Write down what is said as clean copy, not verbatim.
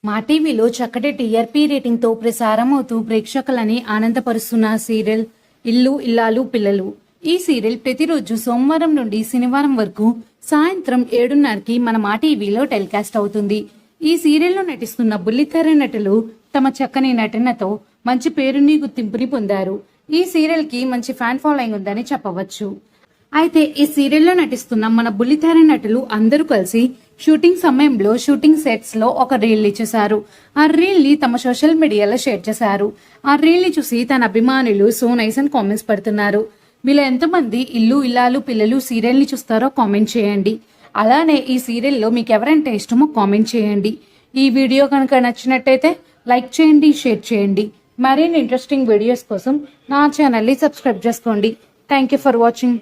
మా టీవీలో చక్కటి టీఆర్పీ రేటింగ్తో ప్రసారమవుతూ ప్రేక్షకులని ఆనందపరుస్తున్న సీరియల్ ఇల్లు ఇల్లాలు పిల్లలు. ఈ సీరియల్ ప్రతిరోజు సోమవారం నుండి శనివారం వరకు సాయంత్రం 7:30కి మన మా టీవీలో టెలికాస్ట్ అవుతుంది. ఈ సీరియల్లో నటిస్తున్న బుల్లితెర నటులు తమ చక్కని నటనతో మంచి పేరుని గుర్తింపుని పొందారు. ఈ సీరియల్ కి మంచి ఫ్యాన్ ఫాలోయింగ్ ఉందని చెప్పవచ్చు. అయితే ఈ సీరియల్లో నటిస్తున్న మన బుల్లితెర నటులు అందరూ కలిసి షూటింగ్ సమయంలో షూటింగ్ సెట్స్ లో ఒక రీల్ చేశారు. ఆ రీల్ ని తమ సోషల్ మీడియాలో షేర్ చేశారు. ఆ రీల్ ని చూసి తన అభిమానులు సో నైస్ అని కామెంట్స్ పెడుతున్నారు. మీలో ఎంతమంది ఇల్లు ఇల్లాలు పిల్లలు సీరియల్ ని చూస్తారో కామెంట్ చేయండి. అలానే ఈ సీరియల్లో మీకు ఎవరంటే ఇష్టమో కామెంట్ చేయండి. ఈ వీడియో కనుక నచ్చినట్టయితే లైక్ చేయండి, షేర్ చేయండి. మరిన్ని ఇంట్రెస్టింగ్ వీడియోస్ కోసం నా ఛానల్ని సబ్స్క్రైబ్ చేసుకోండి. Thank you for watching.